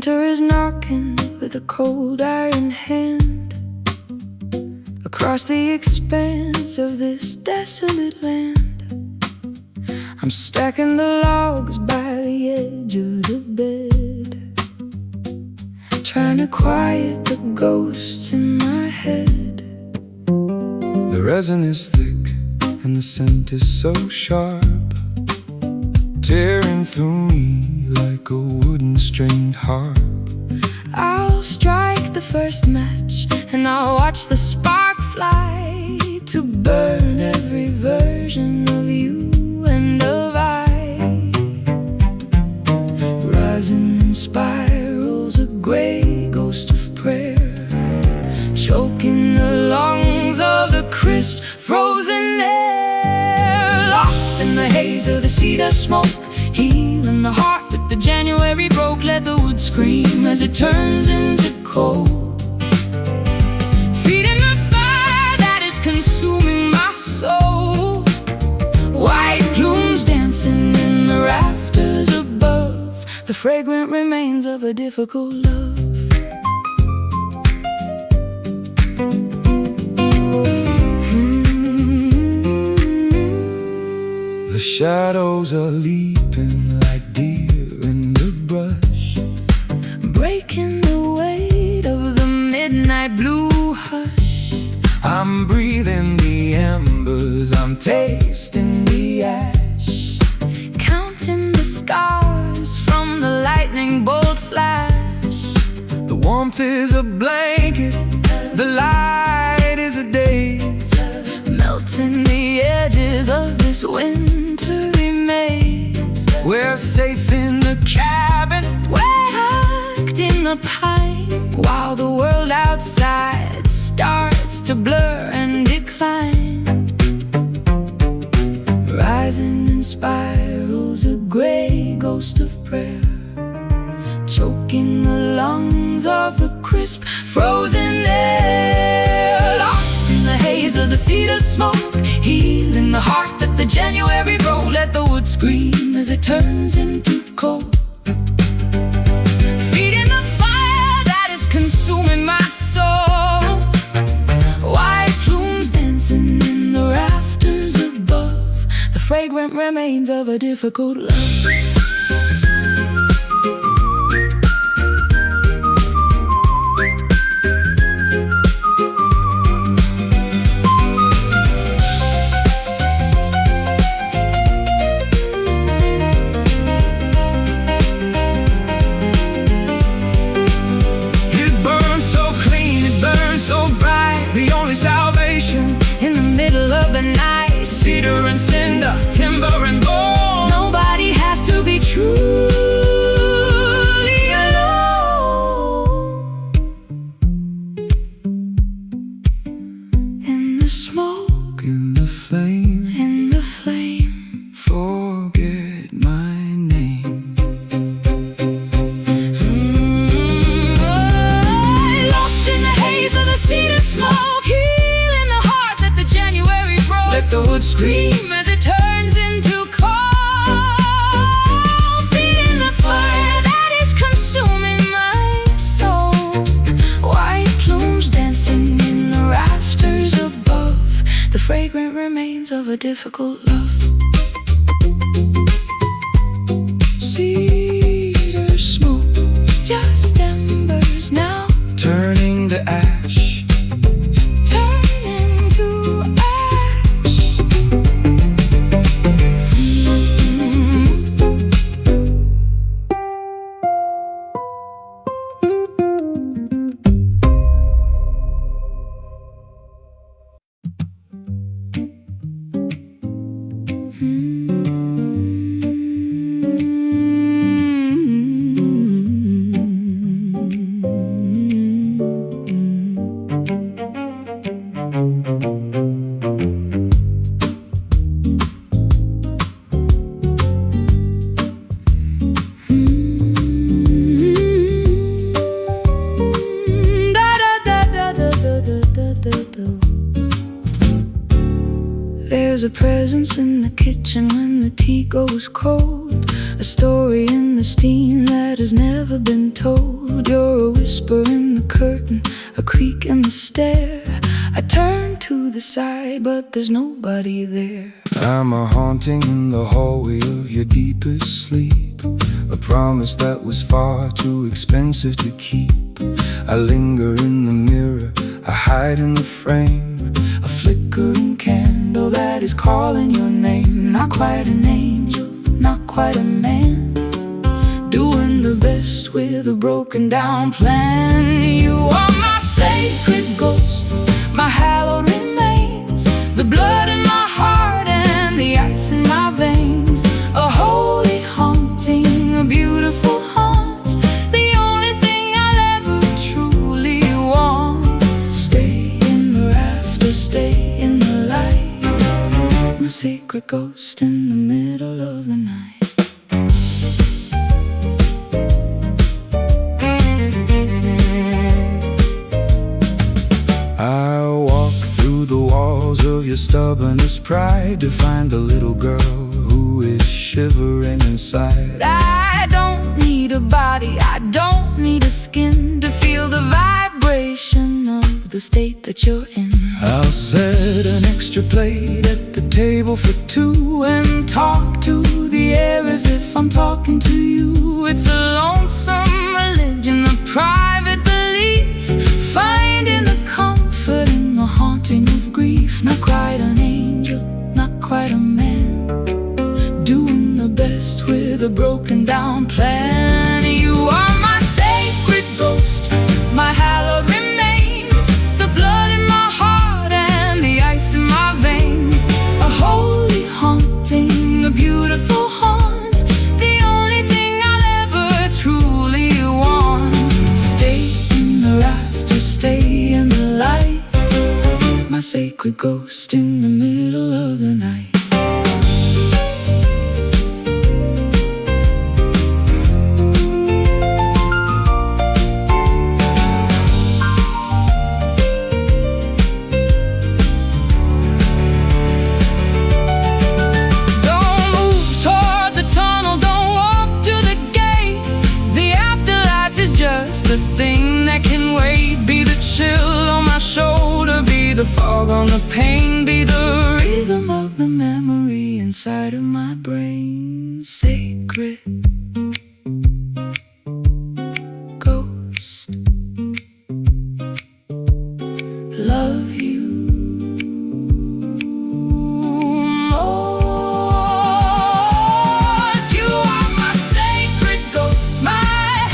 Winter is knocking with a cold iron hand across the expanse of this desolate land. I'm stacking the logs by the edge of the bed, trying to quiet the ghosts in my head. The resin is thick and the scent is so sharp, tearing through me like a wooden stringed harp. I'll strike the first match and I'll watch the spark fly to burn every version of you and of I. Rising in spirals, a gray ghost of prayer, choking the lungs of the crisp frozen air. Lost in the haze of the cedar smoke, healing the heart that the January broke. Let the wood scream as it turns into coal, feeding the fire that is consuming my soul. White plumes dancing in the rafters above, the fragrant remains of a difficult love. The shadows are leaping like deer in the brush, breaking the weight of the midnight blue hush. I'm breathing the embers, I'm tasting the ash, counting the scars from the lightning bolt flash. the warmth is a blanket, the light is a daze, melting the edges of this wintry maze. we're safe in the cabin, We're tucked in the pine, while the world outside starts to blur and decline. Rising in spirals, a gray ghost of prayer, choking the lungs of the crisp frozen air. Lost in the haze of the cedar smoke, healing the heart that the January broke. Let the wood scream as it turns into coal, feeding the fire that is consuming my soul. White plumes dancing in the rafters above, the fragrant remains of a difficult love. Cedar and cinder, timber and gold, nobody has to be truly alone. In the smoke, in the flame, in the flame, forget my name. Lost in the haze of the cedar smoke, healing the heart that the January broke. Let the wood Scream as it turns into coal, feeding the fire that is consuming my soul. White plumes dancing in the rafters above, the fragrant remains of a difficult love. Cedar smoke, just embers now, turning to ash, turning to ash. There's a presence in the kitchen when the tea goes cold, a story in the steam that has never been told. You're a whisper in the curtain, a creak in the stair. I turn to the side, but there's nobody there. I'm a haunting in the hallway of your deepest sleep, a promise that was far too expensive to keep. I linger in the mirror, I hide in the frame, a flickering candle that is calling your name. Not quite an angel, not quite a man, doing the best with a broken down plan. You are my sacred ghost, my hallowed remains, the blood in my heart and the ice in my veins. A holy haunting, a beautiful haunt, the only thing I'll ever truly want. Stay in the rafters, stay in the light, my sacred ghost in the middle of the night. I walk through the walls of your stubbornest pride to find the little girl who is shivering inside. I don't need a body, I don't need a skin to feel the vibration of the state that you're in. I'll set an extra plate at the table for two And talk to the air as if I'm talking to you. It's a lonesome religion, a private belief, finding the comfort in the haunting of grief. Not quite an angel, not quite a man, doing the best with a broken down plan. You are my sacred ghost, my hallowed remains, the blood in my heart and the ice in my veins. A holy haunting, a beautiful haunt, the only thing I'll ever truly want. Stay in the rafters, stay in the light, my sacred ghost in the middle of the night. The thing that can wait, be the chill on my shoulder, be the fog on the pain, be the rhythm of the memory inside of my brain. Sacred ghost, love you more. You are my sacred ghost, my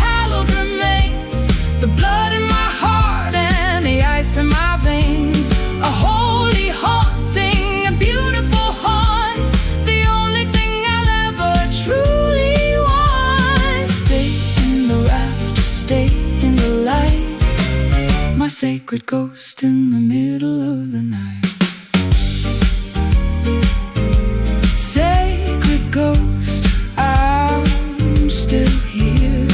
hallowed remains, the blood in my heart and the ice in my veins. A holy haunting, a beautiful haunt, the only thing I'll ever truly want. Stay in the rafters, stay in the light, my sacred ghost in the middle of the night. Sacred ghost, I'm still here.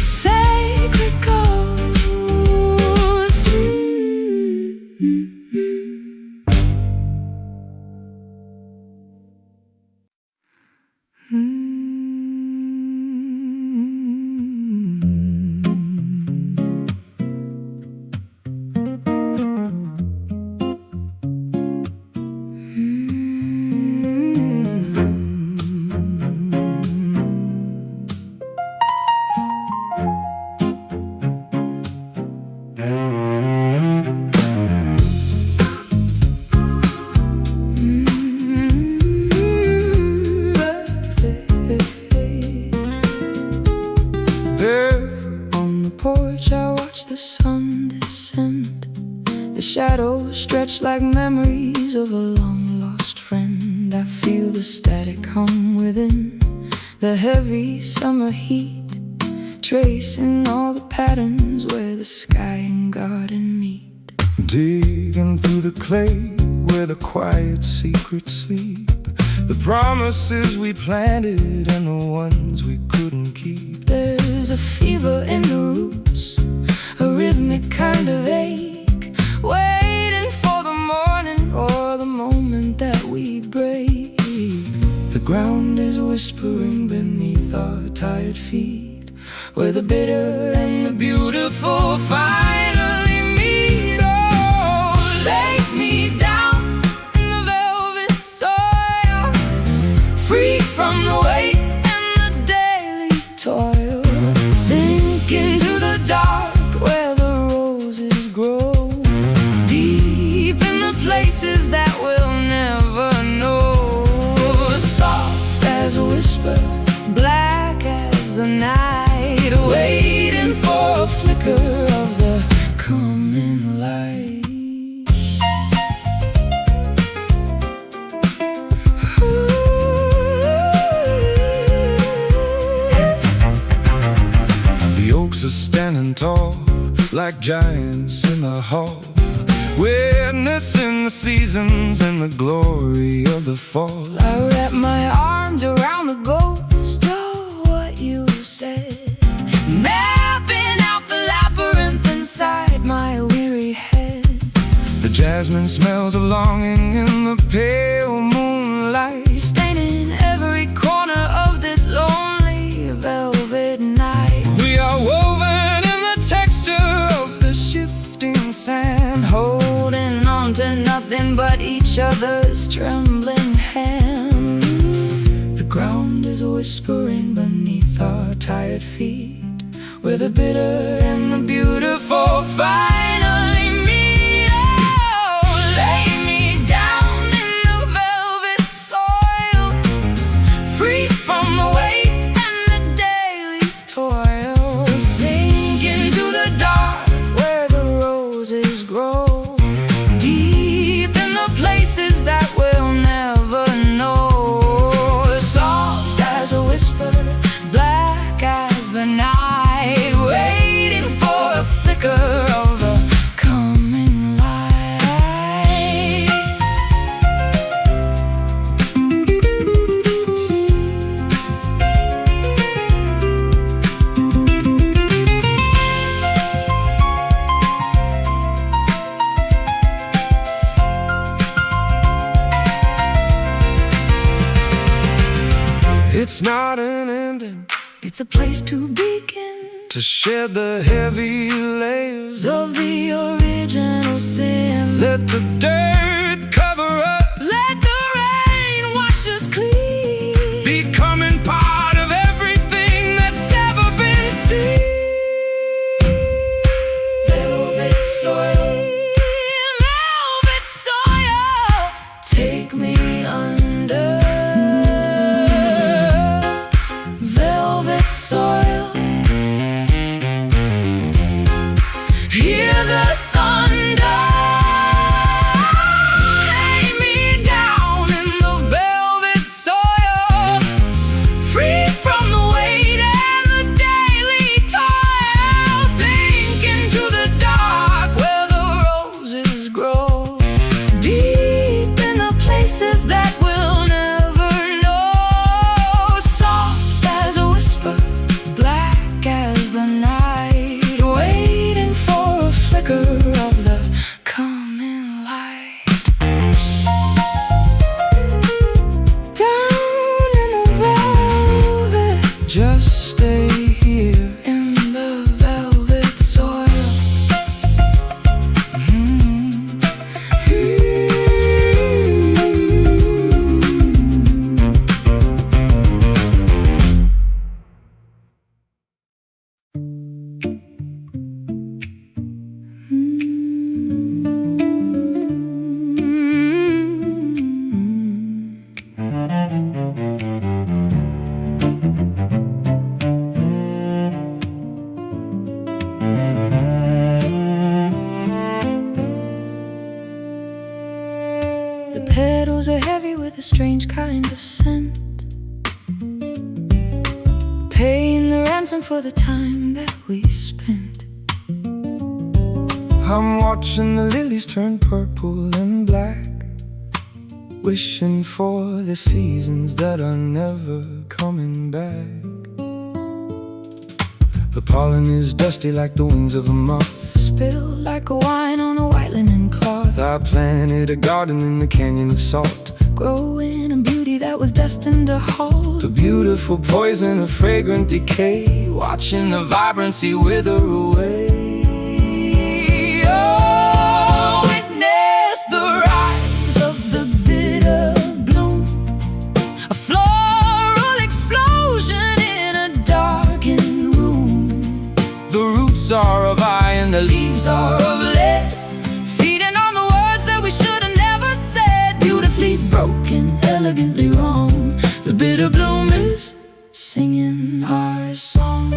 Sacred ghost, shadows stretch like memories of a long-lost friend. I feel the static hum within, the heavy summer heat, tracing all the patterns where the sky and garden meet. Digging through the clay where the quiet secrets sleep, the promises we planted and the ones we couldn't keep. There's a fever in the roots, a rhythmic kind of ache, waiting for the morning or the moment that we break. The ground is whispering beneath our tired feet, where the bitter and the beautiful finally meet. Oh, lay me down in the velvet soil, free from the weight and the daily toil. Sink into the dark where the roses grow, deep in the places that we'll never know. Soft as a whisper, black as the night, waiting for a flicker of the coming light. The oaks are standing tall like giants in the hall, witnessing the seasons and the glory of the fall. I wrap my arms around the ghost of what you said, mapping out the labyrinth inside my weary head. The jasmine smells of longing in the pale moonlight, staining every corner of this lonely velvet night. We are woven in the texture of the shifting sand, holding on to nothing but each other's trembling hand. The ground is whispering beneath our tired feet, where the bitter and the beautiful finally meet. Oh, lay me down in the velvet soil, free from the weight and the daily toil. Sink into the dark where the roses grow, deep in the places that we'll never know. Soft as a whisper, black as the night, waiting for a flicker of the coming light. It's not an ending, it's a place to begin, to shed the heavy layers of the original sin. Let the dirt cover us, let the rain wash us clean, becoming part of everything that's ever been seen. Velvet soil, velvet soil, take me under. Velvet soil, hear the thunder. Lay me down in the velvet soil, free from the weight and the daily toil. Sink into the dark where the roses grow, deep in the places that we'll never know. Soft as a whisper, black as the night, waiting for a flicker of the coming light. Down in the velvet, just stay here in the velvet soil. The petals are heavy with a strange kind of scent, paying the ransom for the time that we spent. I'm watching the lilies turn purple and black, wishing for the seasons that are never coming back. The pollen is dusty like the wings of a moth, spilled like a wine on a white linen cloth. I planted a garden in the canyon of salt, growing, a beauty that was destined to hold. A beautiful poison, a fragrant decay, watching the vibrancy wither away. Oh, witness the rise of the bitter bloom, a floral explosion in a darkened room. The roots are of iron and the leaves are of lead, Feeding on the words that we should have never said. Beautifully broken, elegantly wrong. The bitter bloom is singing our song.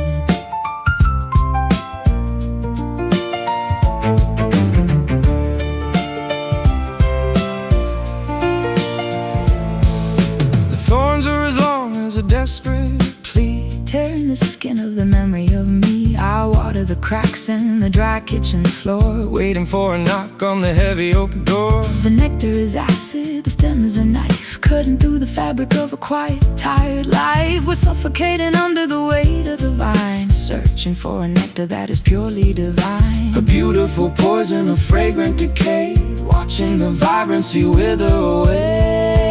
The thorns are as long as a desperate plea, Tearing the skin of the memory of me. I water the cracks in the dry kitchen floor, waiting for a knock on the heavy oak door. The nectar is acid, the stem is a knife, cutting through the fabric of a quiet, tired life. We're suffocating under the weight of the vine, searching for a nectar that is purely divine. A beautiful poison, a fragrant decay, watching the vibrancy wither away.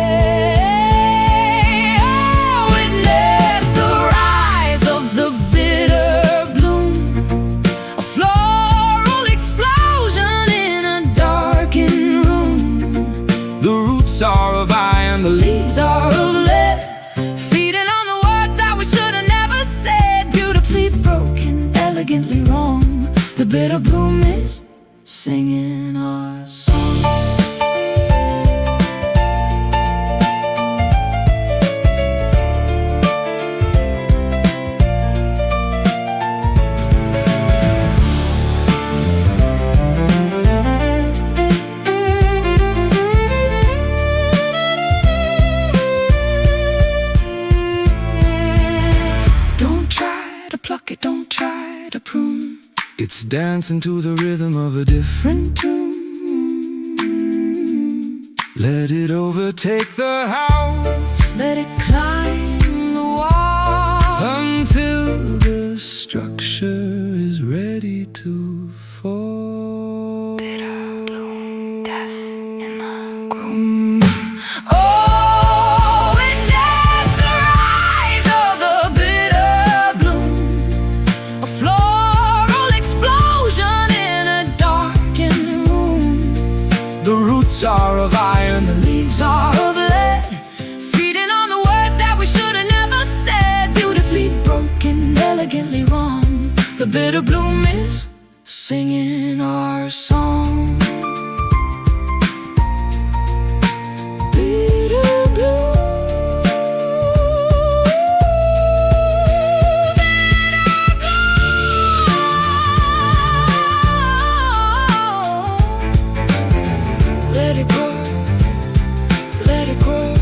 Oh, witness the rise of the bitter bloom, a floral explosion in a darkened room. The roots are of iron, the leaves Are of lead, feeding on the words that we should have never said. Beautifully broken, elegantly wrong. The bitter bloom is singing our song. Don't try to pluck it, don't try to prune. It's dancing to the rhythm of a different. Different tune. Let it overtake the house Let it climb the wall until the structure is ready to fall. Bitter bloom, death in the groom. Oh, witness the rise of the bitter bloom, a floral explosion in a darkened room. The roots are of iron, the leaves Are of lead, feeding on the words that we should have never said. Beautifully broken, elegantly wrong. The bitter bloom is singing our song. Bitter bloom, bitter bloom. Let it grow, let it grow.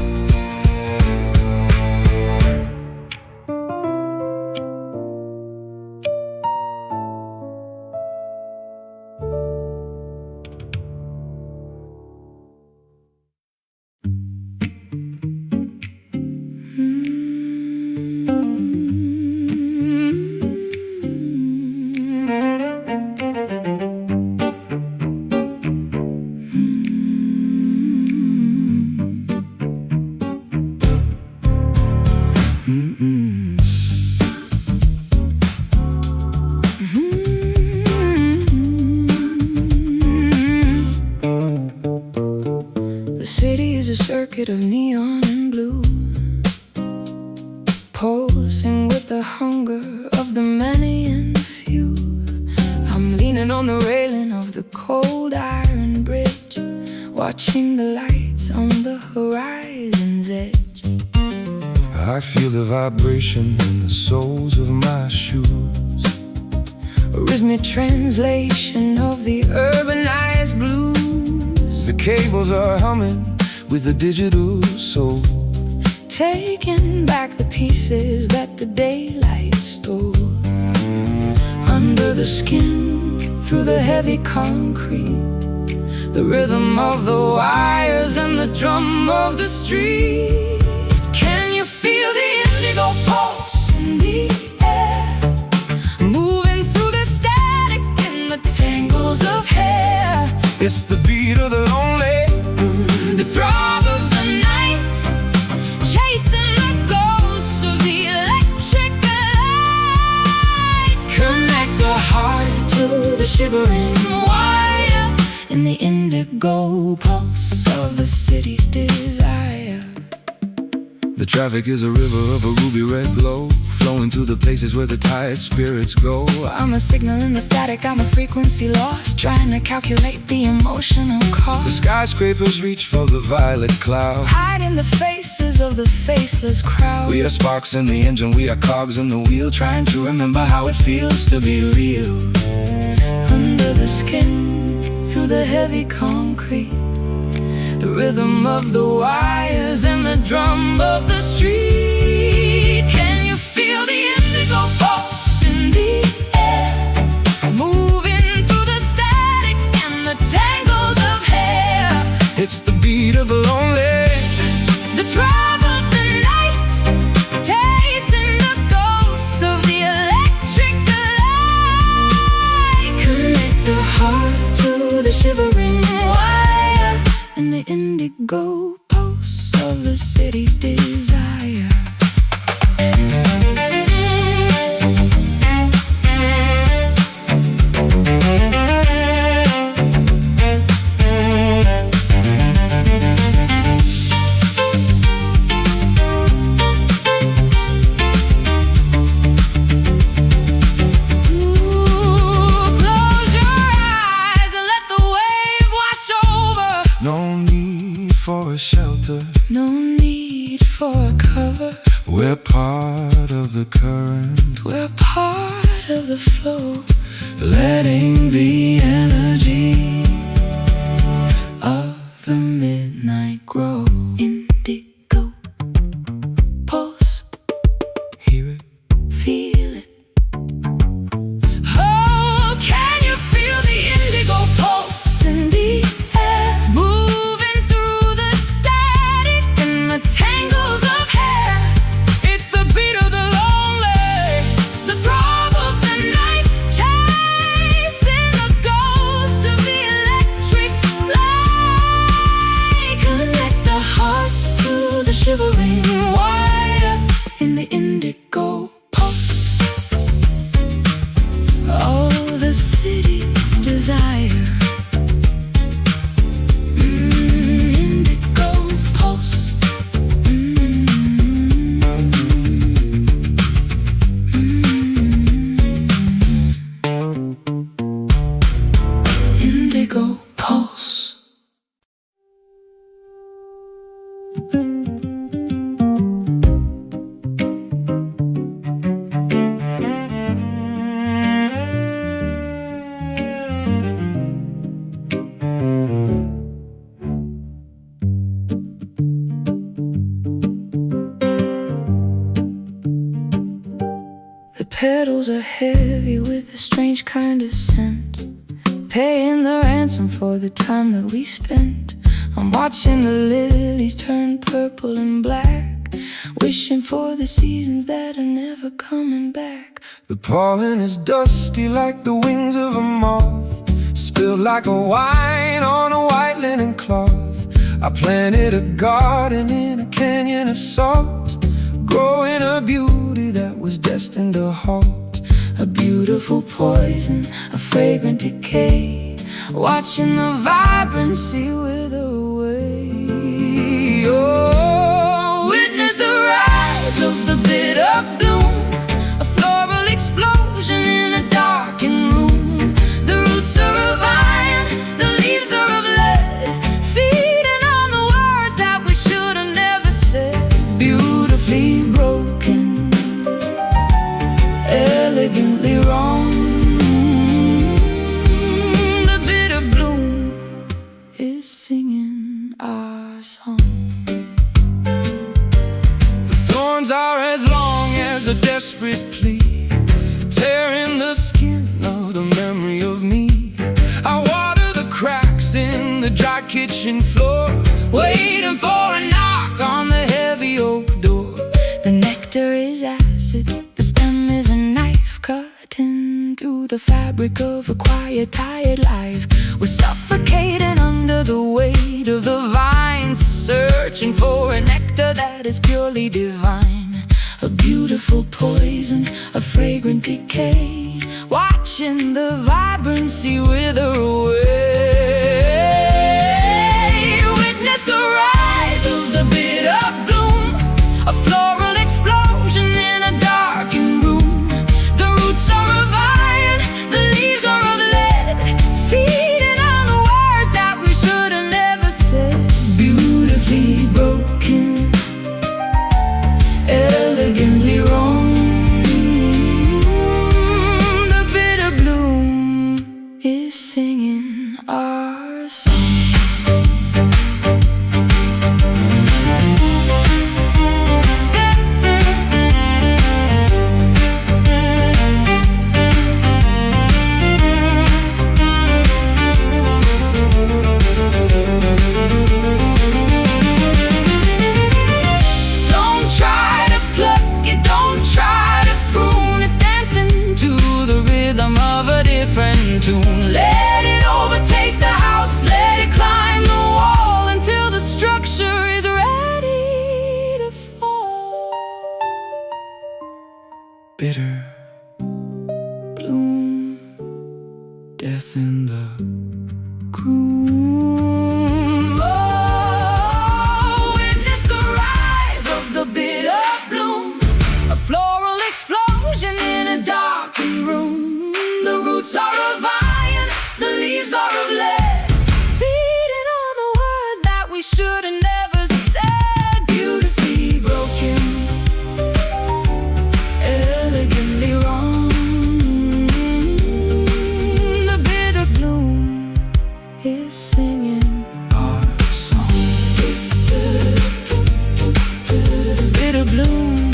The city is a circuit of neon and blue, pulsing with the hunger of the many and the few. I'm leaning on the railing of the cold iron bridge, watching the lights on the horizon's edge. I feel the vibration in the soles of my shoes, A rhythmic translation of the urbanized blues. the cables are humming with a digital soul, Taking back the pieces that the daylight stole. Under the skin, through the heavy concrete, the rhythm of the wires and the drum of the street. Can you feel the indigo pulse in the air, moving through the static in the tangles of hair? it's the beat of the lonely, The throb of the night shivering wire in the indigo pulse of the city's desire. The traffic is a river of a ruby red glow, flowing to the places where the tired spirits go. I'm a signal in the static, I'm a frequency lost, trying to calculate the emotional cost. The skyscrapers reach for the violet cloud, hide in the faces of the faceless crowd. We are sparks in the engine, we are cogs in the wheel, trying to remember how it feels to be real. Under the skin, through the heavy concrete, the rhythm of the wires and the drum of the street. Can you feel the indigo pulse in the air, moving through the static and the tangles of hair? It's the beat of the lonely, the throb of the night, tasting the ghosts of the electric light. Connect the heart to the shivering wire and the indigo pulse of the city's desire. no need for a shelter, no need for a cover. We're part of the current, we're part of the flow, letting the energy of the midnight grow. Indigo pulse, hear it, feel it. Oh, can you feel the indigo pulse in the air, moving through the static and the tangles of hair? It's the beat of the lonely, the throb of the night, chasing the ghosts of the electric light. Connect the heart to the shivering wire in the indigo pulse. Oh, the city's desire. Indigo pulse. Indigo pulse. The petals are heavy with a strange kind of scent, paying the ransom for the time that we spent. I'm watching the lilies turn purple and black, wishing for the seasons that are never coming back. The pollen is dusty like the wings of a moth, spilled like a wine on a white linen cloth. I planted a garden in a canyon of salt, growing a beauty that was destined to halt. A beautiful poison, a fragrant decay, watching the vibrancy wither away. Oh, witness the rise of the bitter bloom, a floral explosion in a darkened room. The roots are of iron, the leaves are of lead, feeding on the words that we should have never said. Beautifully broken, elegantly wrong. The bitter bloom is singing our song. The thorns are as long as a desperate plea, tearing the skin of the memory of me. I water the cracks in the dry kitchen floor, Waiting for a knock on the heavy oak door. The nectar is acid, the stem is a knife, cutting through the fabric of a quiet, tired life. We're suffocating under the weight of the vines, searching for a nectar that is purely divine. A beautiful poison, a fragrant decay, watching the vibrancy wither away. Witness the rise of the bitter bloom, a floral explosion in a darkened room. The roots are of iron, the leaves are of lead, feeding on the words that we should have never said. Beautifully broken, elegantly wrong. The bitter bloom is singing our song. Let it overtake the house, let it climb the wall until the structure is ready to fall. Bitter bloom, death in the groom. Oh, witness the rise of the bitter bloom, a floral explosion in a darkened room. The roots are of iron, the leaves are of lead, feeding on the words that we should have never said. Beautifully broken, elegantly wrong. The bitter bloom is singing our song. Bitter bloom,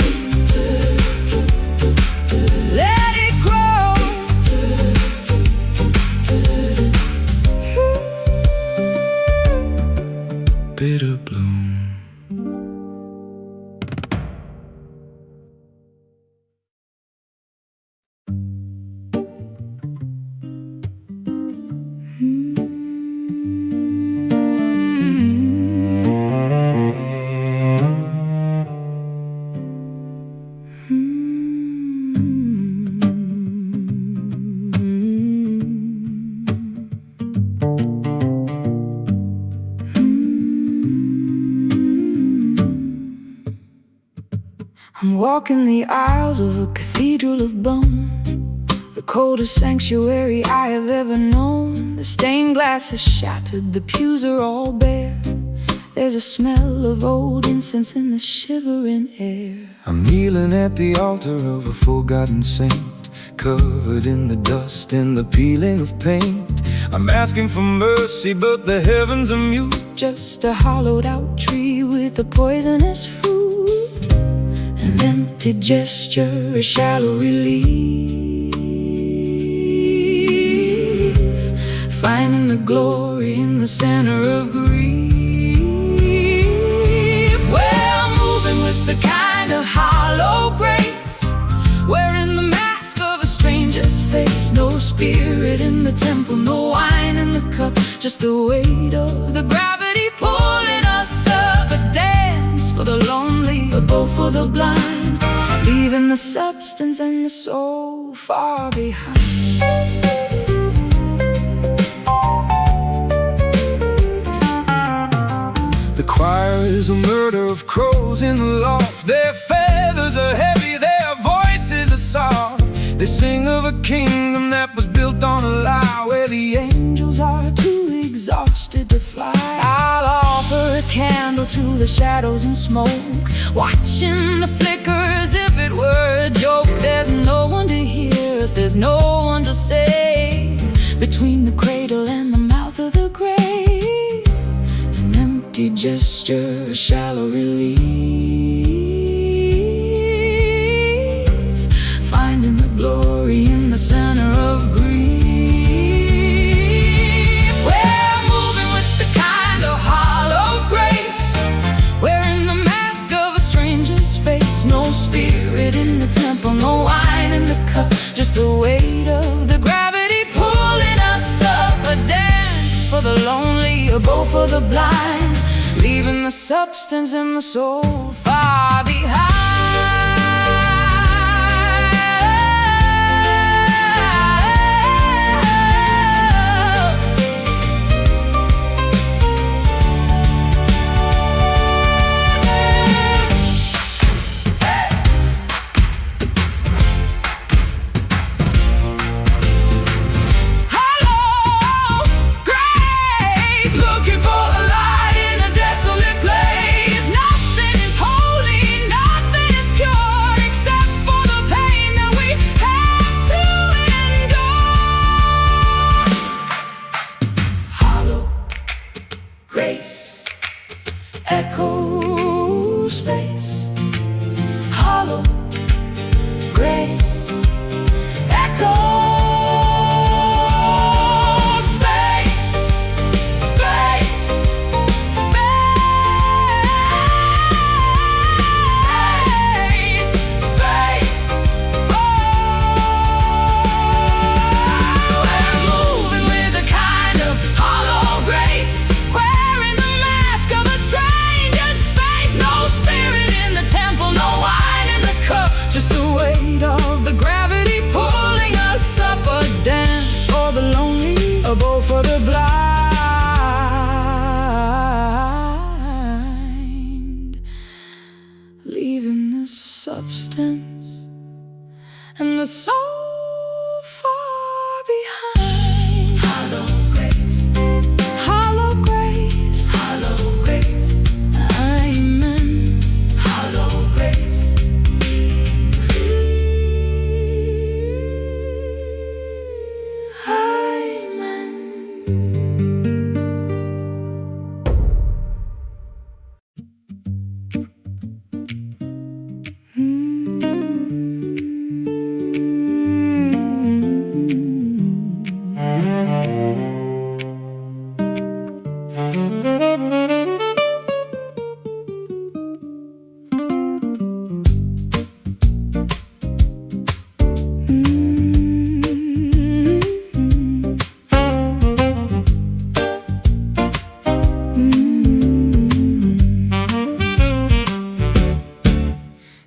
let it grow. Bitter bloom. I'm walking the aisles of a cathedral of bone, the coldest sanctuary I have ever known. The stained glass is shattered, the pews are all bare. There's a smell of old incense in the shivering air. I'm kneeling at the altar of a forgotten saint, covered in the dust and the peeling of paint. I'm asking for mercy, but the heavens are mute. Just a hollowed out tree with a poisonous fruit. An empty gesture, a shallow relief, finding the glory in the center of grief. Well, moving with the kind of hollow grace, wearing the mask of a stranger's face. No spirit in the temple, no wine in the cup, just the weight of the gravity pulling us up. A dance for the lonely, a bow for the blind, leaving the substance and the soul far behind. The choir is a murder of crows in the loft. Their feathers are heavy, their voices are soft. They sing of a kingdom that was built on a lie, where the angels are too exhausted to fly. I'll offer a candle to the shadows and smoke, watching the flicker as if it were a joke. There's no one to hear us, there's no one to save, between the cradle and the mouth of the grave. An empty gesture, a shallow relief, finding the glory in the center of grief. We're moving with the kind of hollow grace, wearing the mask of a stranger's face. No spirit in the temple, no wine in the cup, just the weight of the gravity pulling us up. A dance for the lonely, a bow for the blind, leaving the substance and the soul far behind. hollow grace. Echo space, space, space, space. We're moving with a kind of hollow grace, wearing the mask of a stranger's face. No spirit in the temple, no wine in the cup, just the weight of the gravity pulling us up. A dance for the lonely, a bow for the blind, leaving the substance and the soul far behind. Hollow grace, hollow grace, hollow grace. Amen. Hollow grace. Amen.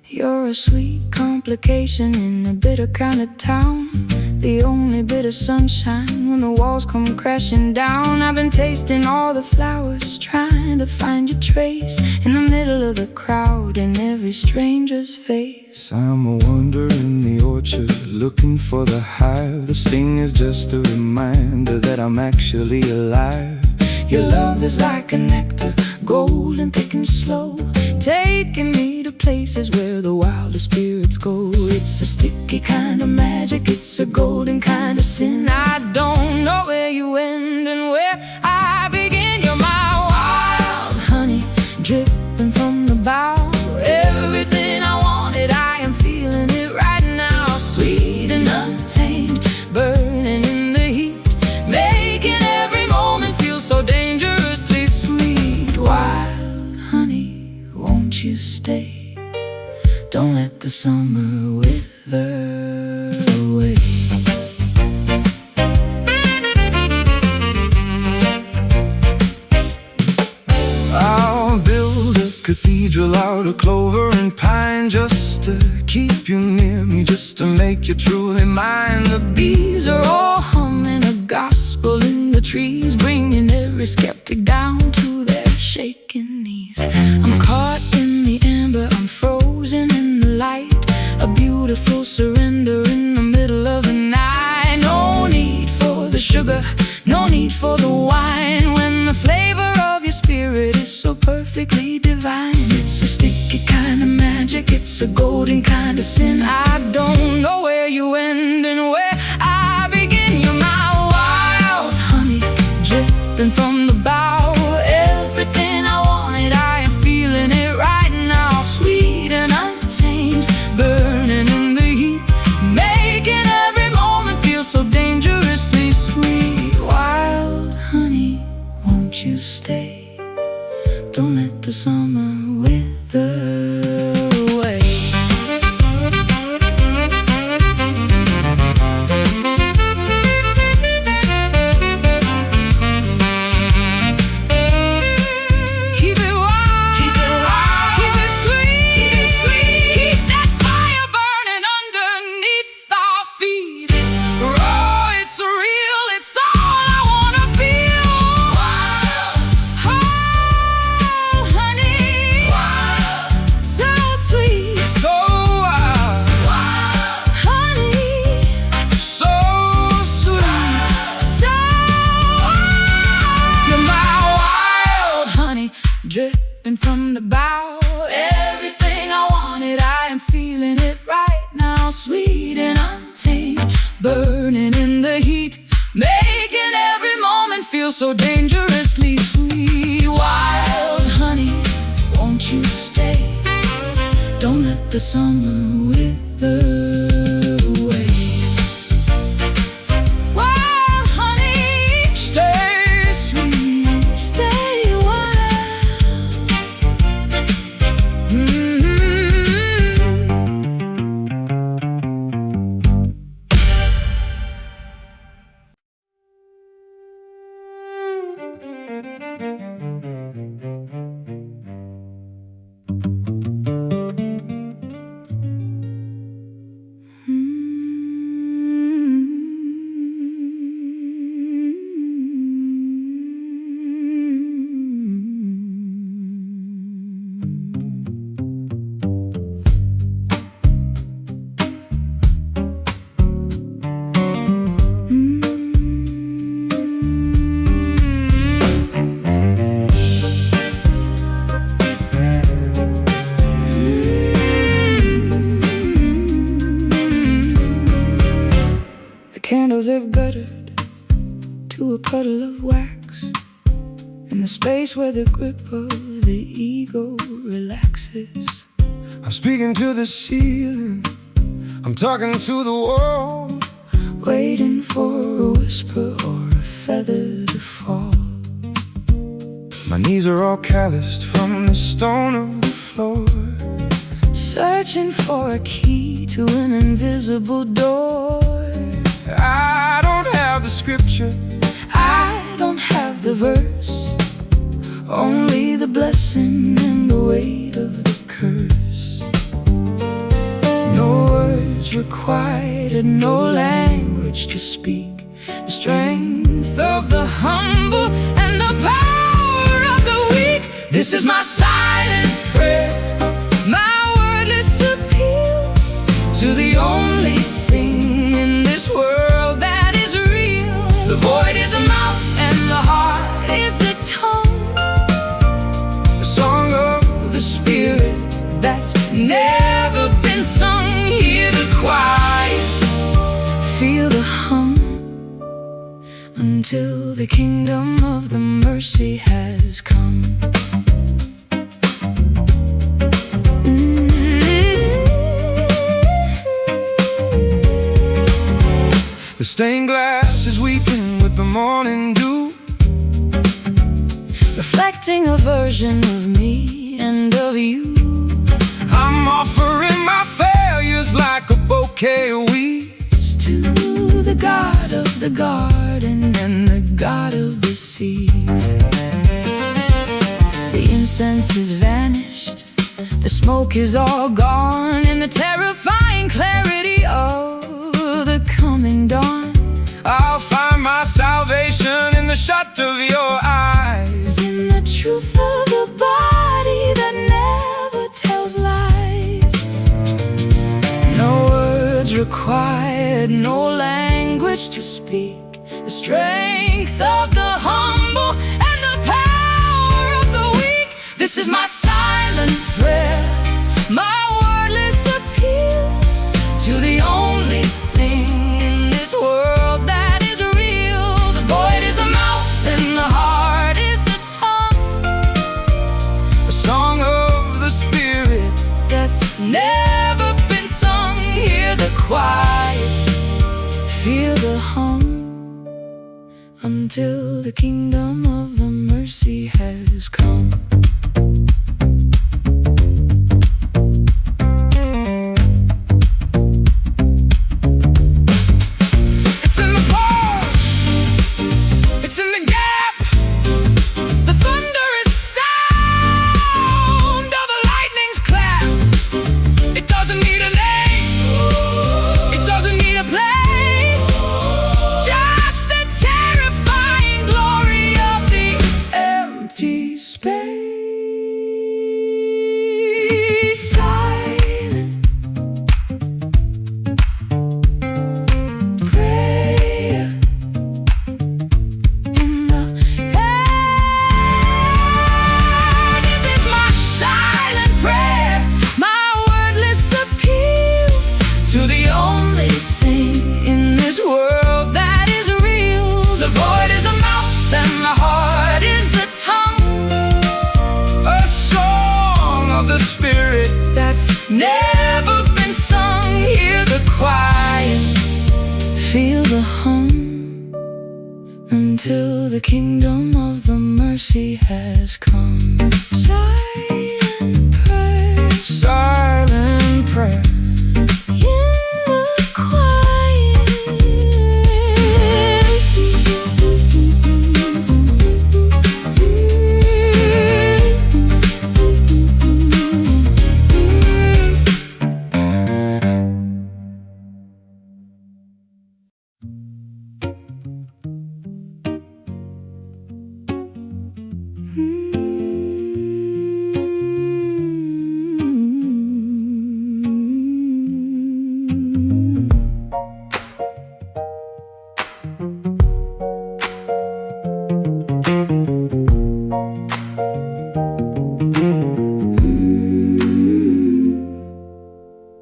You're a sweet complication in a bitter kind of town, the only bit of sunshine when the walls come crashing down. I've been tasting all the flowers, trying to find your trace in the middle of the crowd, in every stranger's face. I'm a wanderer in the orchard, looking for the hive. The sting is just a reminder that I'm actually alive. Your love is like a nectar, golden, thick and slow, taking me to places where the wildest spirits go. It's a sticky kind of magic, it's a golden kind of sin. I don't know where you end and where I begin. You're my wild honey, dripping from the bough. Everything I wanted, I am feeling it right now. Sweet and untamed, burning in the heat, making every moment feel so dangerously sweet. Wild honey, won't you stay? Don't let the summer wither away. I'll build a cathedral out of clover and pine, just to keep you near me, just to make you truly mine. The Bees are all humming a gospel in the trees, bringing every skeptic down to their shaking knees. I'm caught in the amber, I'm frozen in the light, a beautiful surrender in the middle of the night. No need for the sugar, no need for the wine, when the flavor of your spirit is so perfectly divine. It's a sticky kind of magic, it's a golden kind of sin. I don't know where you end and where I begin. You're my wild honey, dripping from the bough. Everything I wanted, I am feeling it right now. Sweet and untamed, burning in the heat, making every moment feel so dangerously sweet. Wild honey, won't you stay? Don't let the summer wither away. Keep it wild, keep it wild, keep it sweet, keep it sweet. Keep that fire burning underneath our feet. It's raw, it's real, it's all I wanna feel. Wild, oh honey, wild, so sweet, so wild, wild honey, so sweet. so wild. You're my wild honey, dripping from the bough. Everything I wanted, I am feeling it right now. Sweet and untamed, burning in the heat, making every moment feel so dangerously sweet. Wild honey, won't you stay? Don't let the summer wither away. While honey, Stay sweet. stay a while. The candles have guttered to a puddle of wax in the space where the grip of the ego relaxes. I'm speaking to the ceiling, I'm talking to the world, waiting for a whisper or a feather to fall. My knees are all calloused from the stone of the floor, searching for a key to an invisible door. I don't have the scripture, I don't have the verse, only the blessing and the weight of the curse. No words required and no language to speak. The strength of the humble and the power of the weak. This is my silent prayer, my wordless appeal to the only thing in this world that is real. The void is a mouth and the heart is a tongue, a song of the spirit that's never been sung. Hear the quiet, feel the hum, until the kingdom of the mercy has come. The stained glass is weeping with the morning dew, reflecting a version of me and of you. I'm offering my failures like a bouquet of weeds to the God of the garden and the God of the seeds. The incense has vanished, the smoke is all gone, in the terrifying clarity of the coming dawn. I'll find my salvation in the shut of your eyes, in the truth of the body that never tells lies. No words required, no language to speak. The strength of the humble and the power of the weak. This is my silent prayer, my wordless appeal to the only thing in this world that is real. The void is a mouth and the heart is a tongue, a song of the spirit that's never been sung. Hear the quiet, feel the hum, until the kingdom of the mercy has come. Never till the kingdom of the mercy has come. Silent prayer, Silent prayer. in the quiet.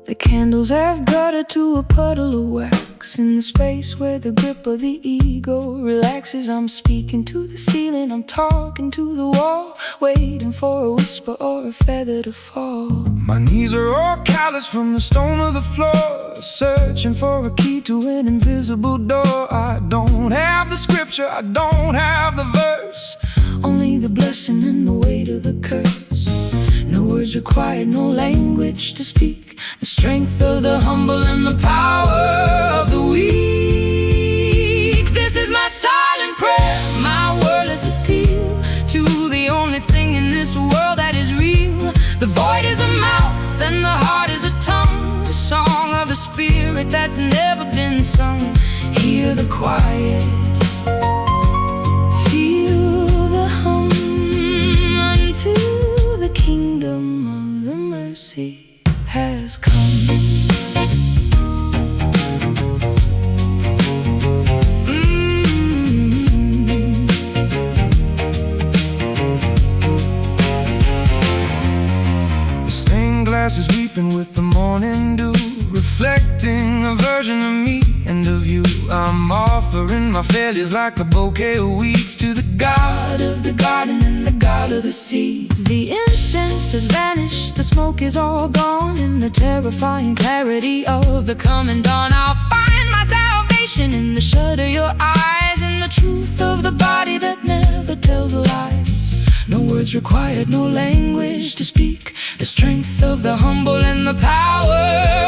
The candles have guttered to a puddle of wax. In the space where the grip of the ego relaxes, I'm speaking to the ceiling, I'm talking to the wall, waiting for a whisper or a feather to fall. My knees are all calloused from the stone of the floor, searching for a key to an invisible door. I don't have the scripture, I don't have the verse, Only the blessing and the weight of the curse. No words required, no language to speak. The strength of the humble and the power of the weak. This is my silent prayer, my wordless appeal to the only thing in this world that is real. The void is a mouth and the heart is a tongue, a song of the spirit that's never been sung. Hear the quiet, feel the hum unto the kingdom of the mercy has come. The stained glass is weeping with the morning dew, reflecting a version of me and of you. I'm offering my failures like a bouquet of weeds to the God of the garden and the God of the seeds. The incense has vanished, the smoke is all gone. In the terrifying clarity of the coming dawn, I'll find my salvation in the shut of your eyes, in the truth of the body that never tells lies. No words required, no language to speak. The strength of the humble and the power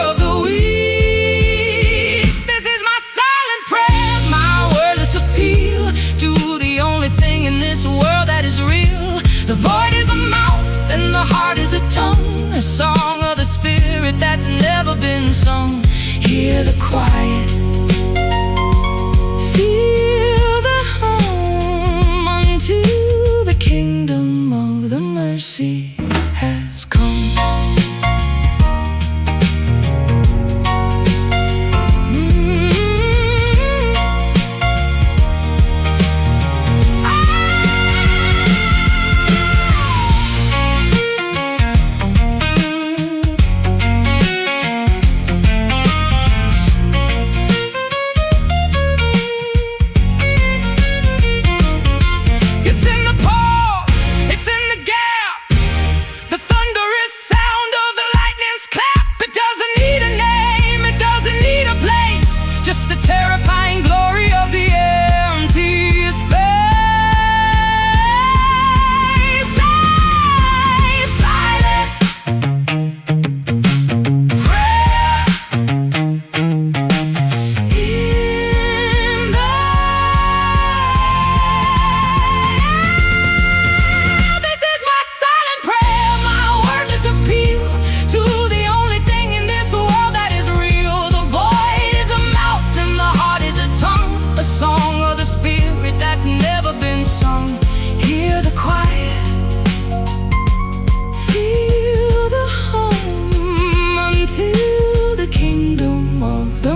of the weak. This is my silent prayer, my wordless appeal to the only thing in this world that is real. The void is a mouth and the heart is a tongue, a song of the spirit that's never been sung. Hear the quiet, feel the hum unto the kingdom of the mercy has come.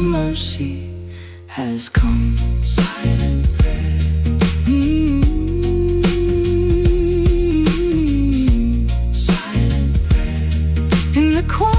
Mercy has come. Silent prayer. Silent prayer. In the quiet.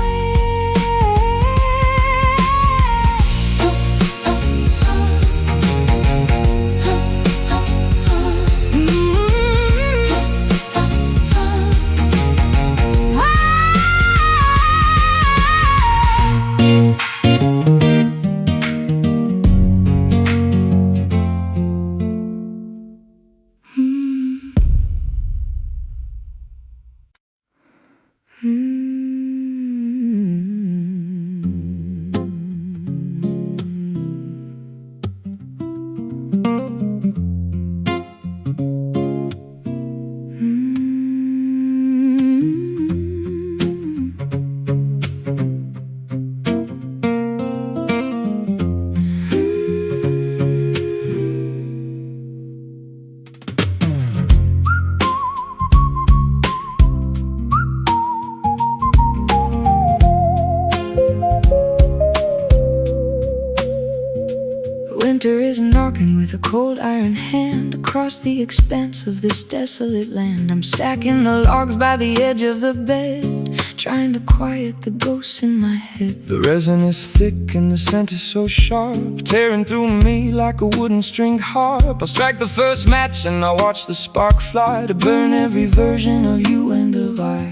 winter is knocking with a cold iron hand across the expanse of this desolate land. I'm stacking the logs by the edge of the bed, trying to quiet the ghosts in my head. The resin is thick and the scent is so sharp, tearing through me like a wooden stringed harp. I'll strike the first match and I'll watch the spark fly to burn every version of you and of I.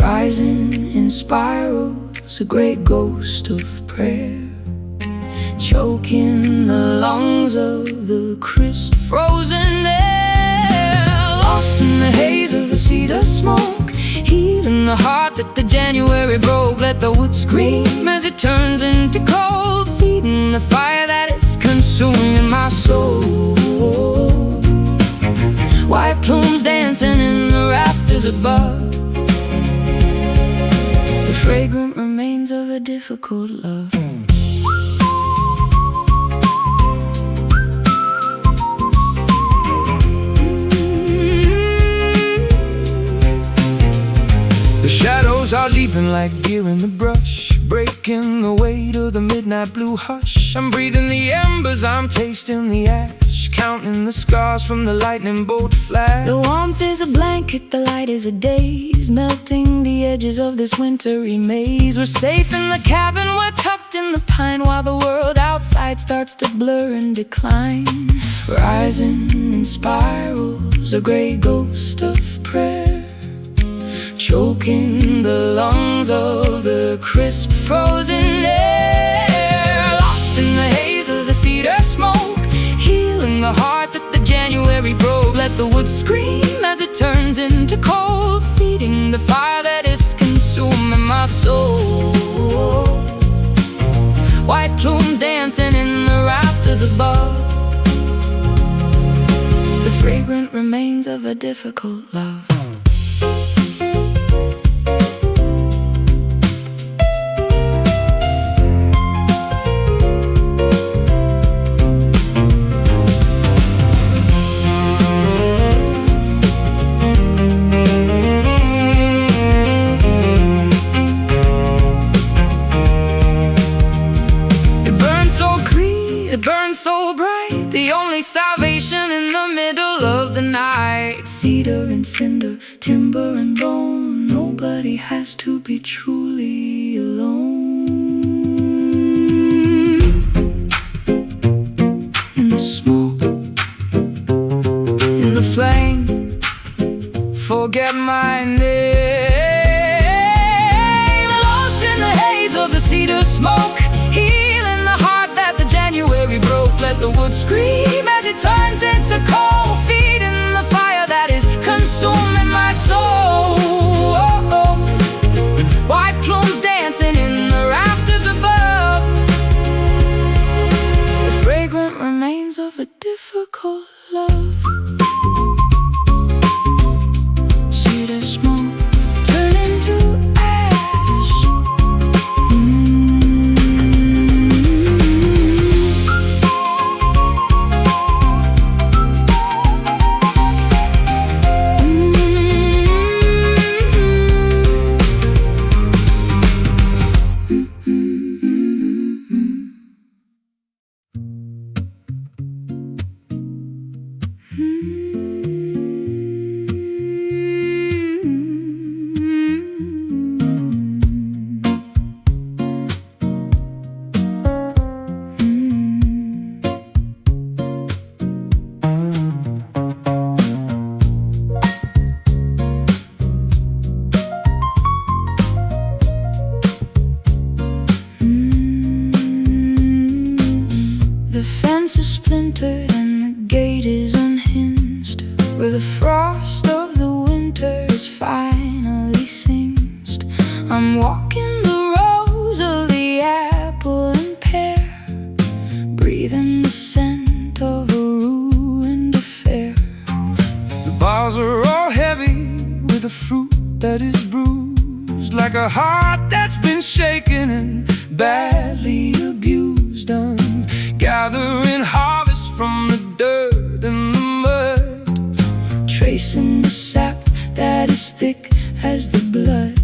Rising in spirals, a great ghost of prayer, choking the lungs of the crisp frozen air. Lost in the haze of the cedar smoke, healing the heart that the January broke. Let the wood scream as it turns into cold, feeding the fire that is consuming my soul. White plumes dancing in the rafters above, the fragrant remains of a difficult love. The shadows are leaping like deer in the brush, breaking the weight of the midnight blue hush. I'm breathing the embers, I'm tasting the ash, counting the scars from the lightning bolt flash. The warmth is a blanket, the light is a daze, melting the edges of this wintry maze. We're safe in the cabin, we're tucked in the pine, while the world outside starts to blur and decline. Rising in spirals, a grey ghost of prayer, choking the lungs of the crisp frozen air. Lost in the haze of the cedar smoke, healing the heart that the January broke. Let the wood scream as it turns into cold, feeding the fire that is consuming my soul. White plumes dancing in the rafters above, the fragrant remains of a difficult love. It burns so bright, the only salvation in the middle of the night. Cedar and cinder, timber and bone, nobody has to be truly alone. In the smoke, in the flame, forget my name. Lost in the haze of the cedar smoke, healing the heart that the January broke. Let the wood scream as it turns into cold, feeding the fire that is consuming my soul. White plumes dancing in the rafters above, the fragrant remains of a difficult love. Cedar smoke turning to ash. The fence is splintered and the gate is unhinged, where the frost of the winter is finally singed. I'm walking the rows of the apple and pear, breathing the scent of a ruined affair. The boughs are all heavy with the fruit that is bruised, like a heart that's been shaken and badly abused. I'm gathering harvest from the dirt and the mud, tracing the sap that is thick as the blood.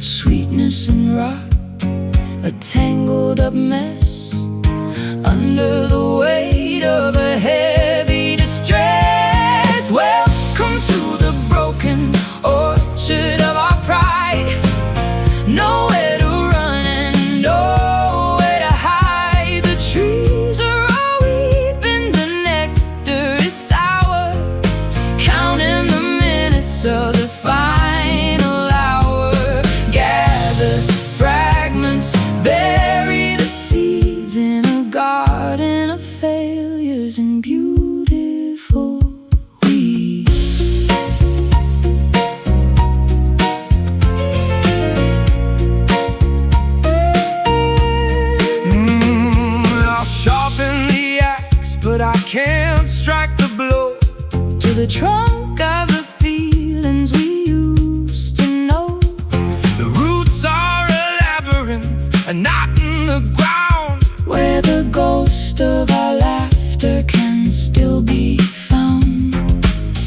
Sweetness and rot, a tangled up mess, under the weight of a heavy distress. Welcome to the broken orchard of our pride. Nowhere to run and nowhere to hide. The trees are all weeping, the nectar is sour, counting the minutes of the final hour. Gather fragments, bury the seeds in a garden of failures and beautiful weeds. I'll sharpen the axe, but I can't strike the blow To the trunk of the feelings we used to know. The roots are a labyrinth, a knot in the ground, Where the ghost of our laughter can still be found.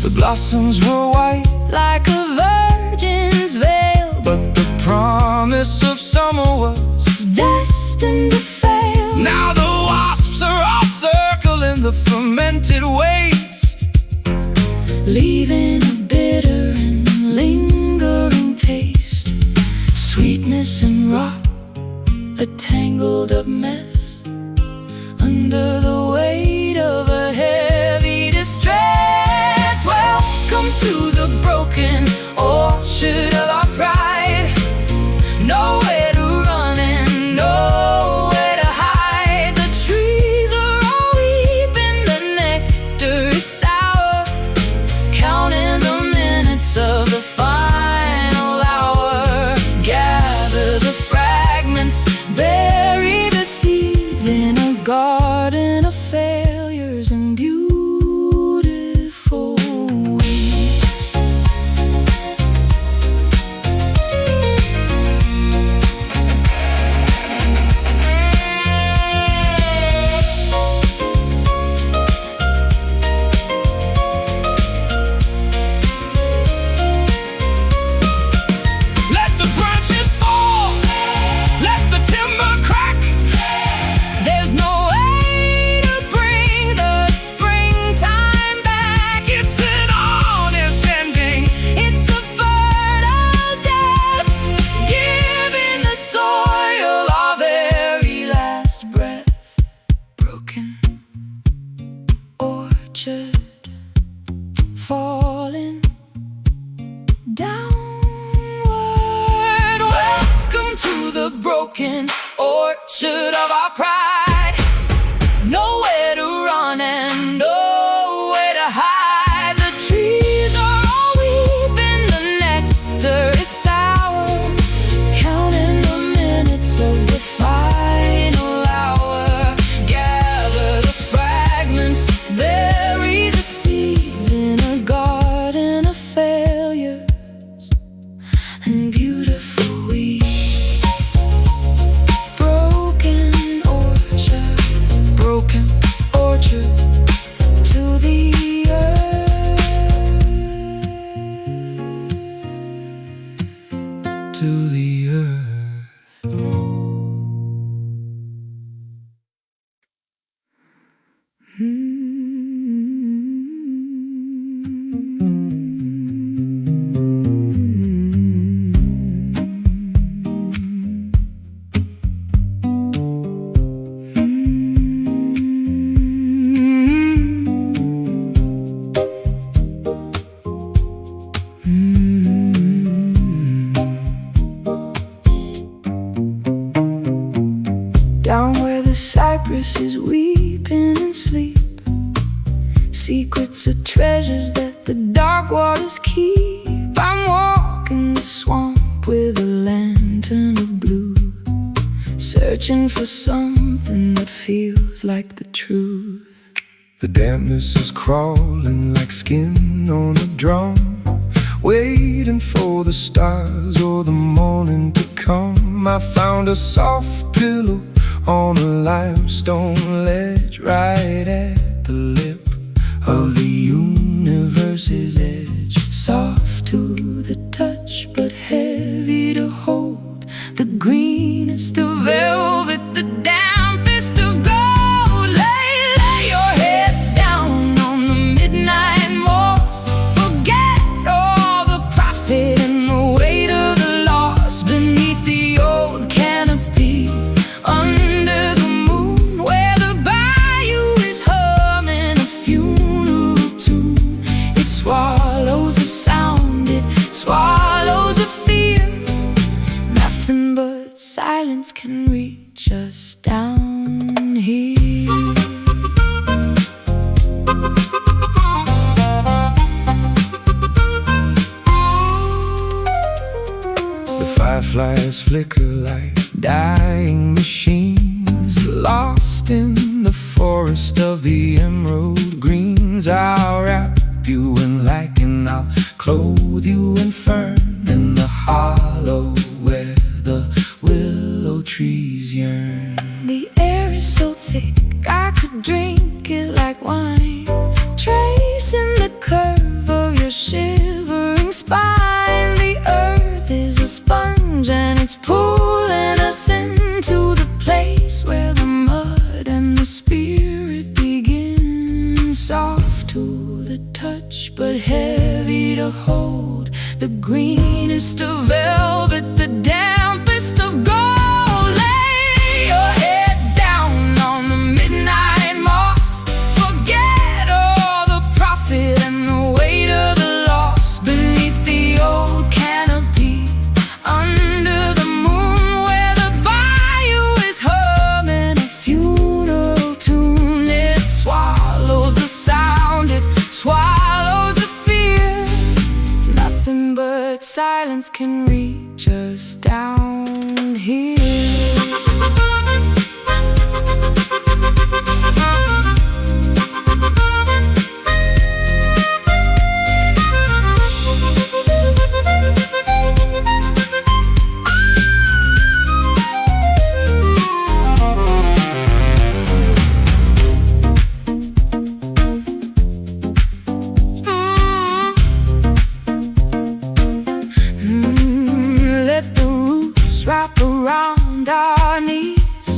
the blossoms were white, Like a virgin's veil, but the promise of summer was. destined to fail. Now the wasps are all circling the fermented waste, Leaving a bitter and lingering taste. Sweetness and rot, a tangled up mess, under the weight of a heavy distress. Welcome to the broken orchard of our pride. Nowhere to run and nowhere to hide. The trees are all weeping, the nectar is sour, counting the minutes of the final hour. Gather the fragments, bury the seeds in a garden of failures and beautiful weeds. Let the branches fall, let the timber crack. There's no way to bring the springtime back. It's an honest ending, It's a fertile death, giving the soil our very last breath. Broken orchard, falling downward. Welcome to the broken orchard of our pride. Nowhere to run and nowhere to hide. The trees are all weeping, the nectar is sour, counting the minutes of the final hour. Gather the fragments, bury the seeds in a garden of failures and beautiful weeds. Broken orchard, broken orchard. to the earth. To the earth. Down where the cypress is weeping in sleep, secrets are treasures that the dark waters keep. I'm walking the swamp with a lantern of blue, searching for something that feels like the truth. The dampness is crawling like skin on a drum, waiting for the stars or the morning to come. I found a soft pillow on a limestone ledge, right at the lip of the universe's edge. Soft to the touch, but heavy to hold. The greenest of velvet, the dampest of gold. can reach us down here. The fireflies flicker like dying machines, lost in the forest of the emerald greens. I'll wrap you in lichen, I'll clothe you in fern, in the hollow where the willow trees yearn. The air is so thick, I could drink it like wine, tracing the curve of your shivering spine. The earth is a sponge and it's pulling us into the place where the mud and the spirit begin. Soft to the touch but heavy to hold, the greenest of velvet, the dampest of gold. Lay your head down on the midnight moss, forget all the profit and the weight of the loss. Beneath the old canopy, under the moon, where the bayou is humming a funeral tune. It swallows the sound, it swallows the fear. Nothing but silence can reach us down here. Let the roots wrap around our knees,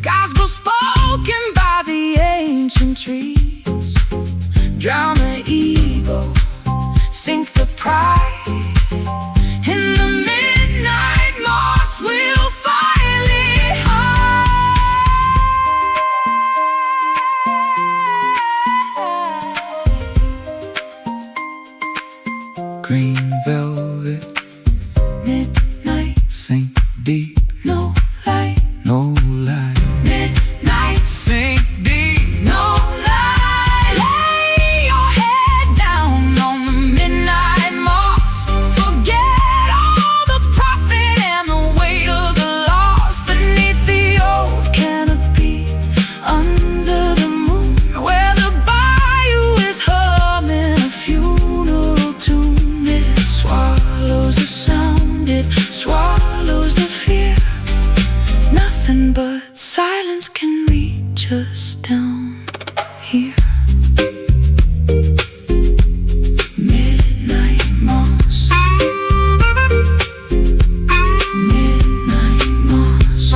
gospel spoken by the ancient trees. Drown the ego, sink the pride, in the midnight moss we'll finally hide. Green velvet, Midnight, sink deep, no light. no light. Midnight, Sink deep, no light. Lay your head down on the midnight moss, forget all the profit and the weight of the loss. Beneath the old canopy, under the moon, where the bayou is humming a funeral tune. It swallows the sound, it swallows the fear. Nothing but silence can reach us down here. Midnight moss, midnight moss.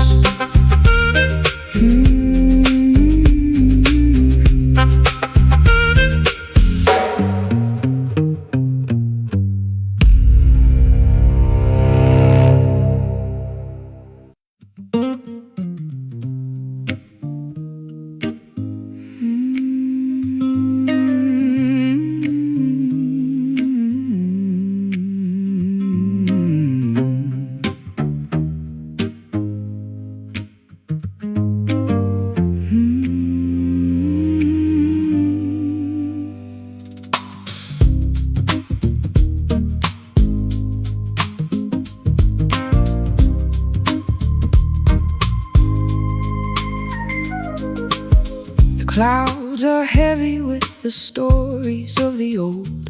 Clouds are heavy with the stories of the old,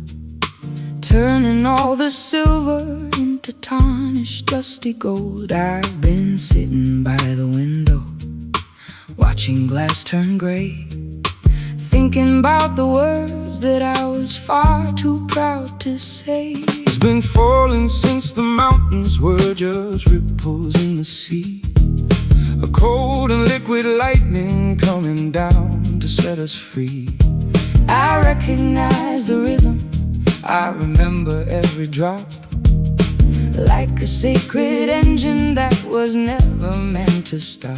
turning all the silver into tarnished dusty gold. I've been sitting by the window, watching glass turn gray, thinking about the words that I was far too proud to say. It's been falling since the mountains were just ripples in the sea. A cold and liquid lightning coming down to set us free. I recognize the rhythm, I remember every drop, like a sacred engine that was never meant to stop.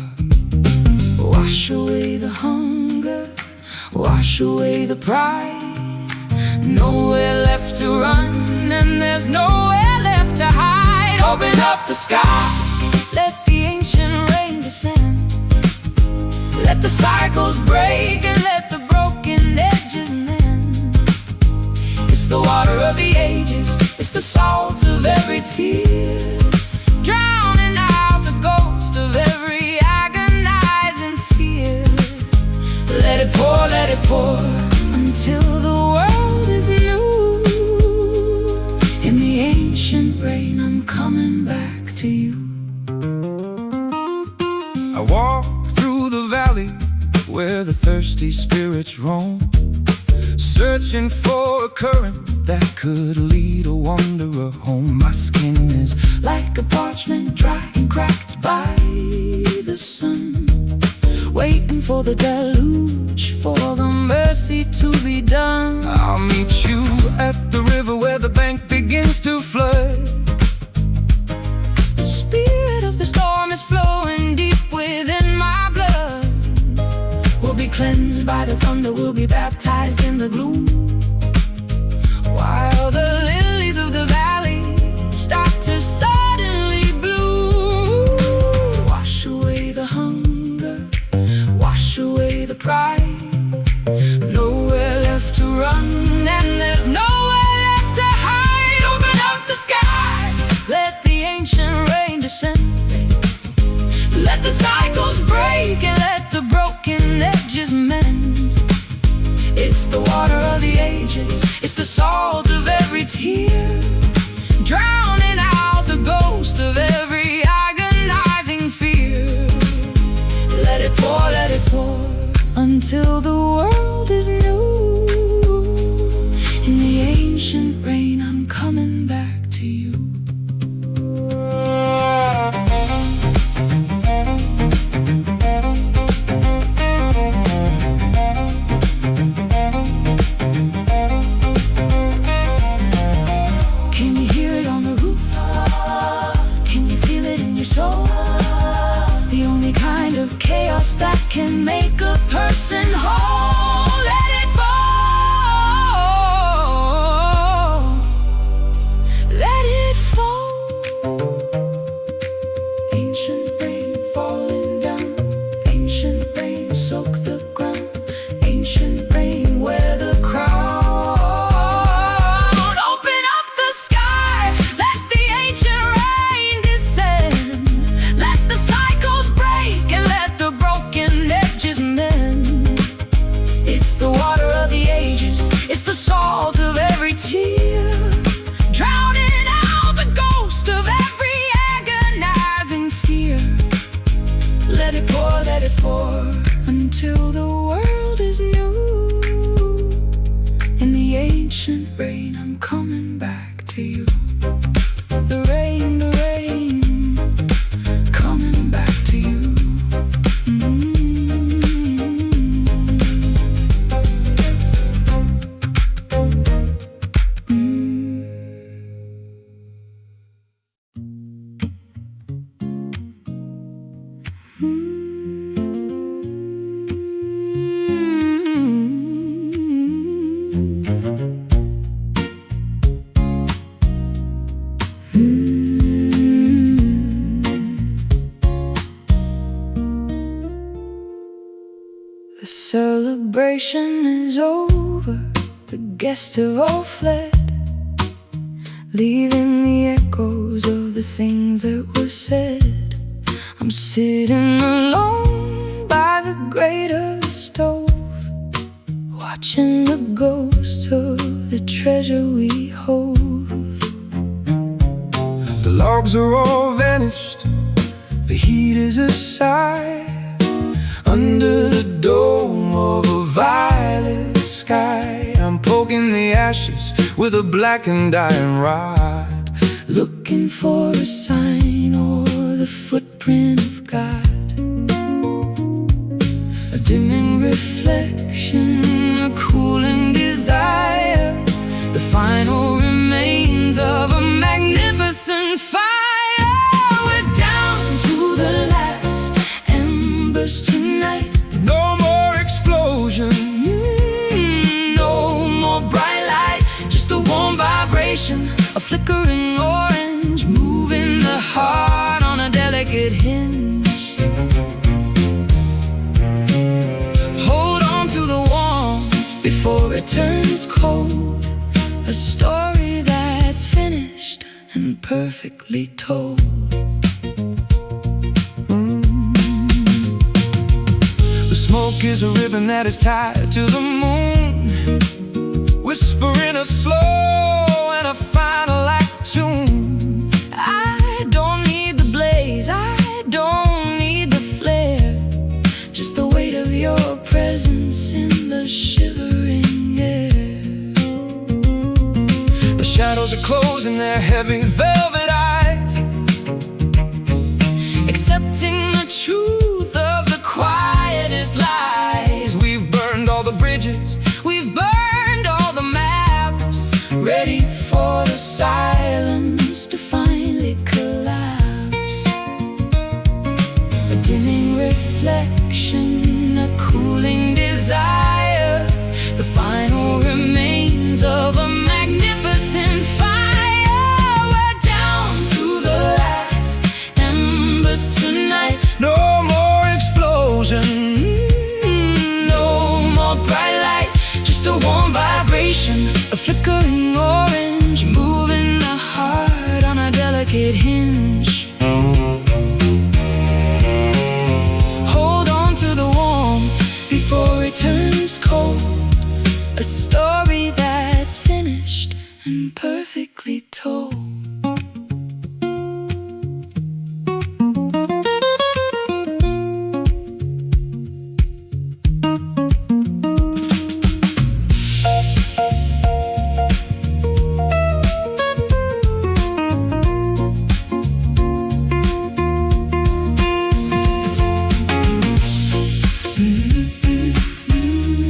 Wash away the hunger, wash away the pride. Nowhere left to run and there's nowhere left to hide. Open up the sky, let the ancient Let the cycles break and let the broken edges mend. It's the water of the ages, it's the salt of every tear, drowning out the ghost of every agonizing fear. Let it pour, until the world is new. In the ancient rain, I'm coming back to you. I walk through the valley where the thirsty spirits roam, searching for a current that could lead a wanderer home. My skin is like a parchment, dry and cracked by the sun, waiting for the deluge, for the mercy to be done. I'll meet you at the river where the bank begins to flood. The spirit of the storm is flowing deep within my blood. We'll be cleansed by the thunder, we'll be baptized in the gloom, while the lilies of the valley start to suddenly bloom. Wash away the hunger, wash away the pride. Nowhere left to run, and there's nowhere left to hide. Open up the sky, let the ancient rain descend. Let the cycles break and let the broken edges mend. It's the water of the ages, it's the salt of every tear, drowning out the ghost of every agonizing fear. Let it pour, until the world is new. In the ancient rain, I'm coming back to you. Can you hear it on the roof? Can you feel it in your soul? The only kind of chaos that can make a person whole. Let it fall, let it fall. Ancient rain falling down, ancient rain soak the ground, ancient rain wear the crown. Open up the sky, let the ancient rain descend. Let the cycles break and let the broken edges mend. It's the water of the ages, it's the salt of every tear, drowning out the ghost of every agonizing fear. Let it pour, until the world is new. In the ancient rain, I'm coming back to you. The rain, coming back to you. The celebration is over, the guests have all fled, leaving the echoes of the things that were said. I'm sitting alone by the grate of the stove, watching the ghosts of the treasure we hold. The logs are all vanished, the heat is a sigh. Under the dome of a violet sky, I'm poking the ashes with a blackened iron rod, looking for a sign or the footprint of God. A dimming reflection, a cooling desire, the final remains of a magnificent fire. We're down to the last embers tonight. No more explosion, no more bright light, just a warm vibration, a flickering orange, moving the heart on a delicate hinge. it turns cold. A story that's finished and perfectly told. The smoke is a ribbon that is tied to the moon, whispering a slow and a final act tune. I don't need the blaze, I don't need the flare, just the weight of your presence in the shivering air. The shadows are closing their heavy velvet eyes, accepting the truth of the quietest lies. We've burned all the bridges, We've burned all the maps, ready for the silence to finally collapse. A dimming reflection, a cooling desire, the final remains of a magnificent fire. We're down to the last embers tonight. no more explosion. No more bright light, just a warm vibration, a flickering orange, moving the heart on a delicate hinge. Hold on to the warmth before it turns cold. A story that's finished and perfectly told.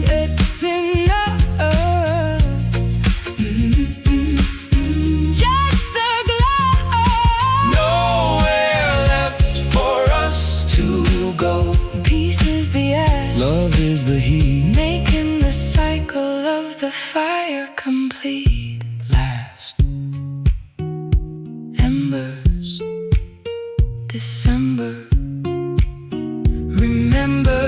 It's enough, just a glow. Nowhere left for us to go. Peace is the ash, Love is the heat. making the cycle of the fire complete. Last Embers, December. Remember,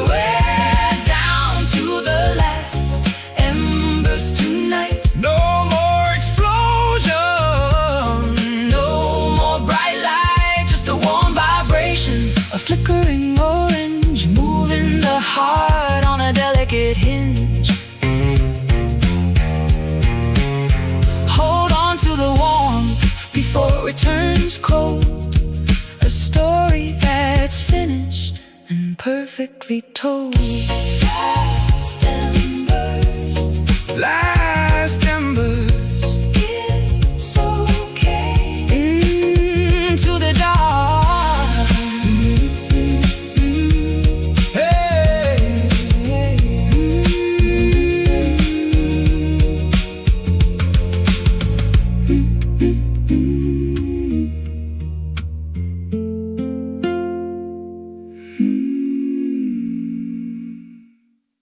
we're down to the last embers tonight. no more explosion. No more bright light, just a warm vibration, a flickering orange, moving the heart on a delicate hinge. Hold on to the warmth before it turns cold. A story that's finished and perfectly told.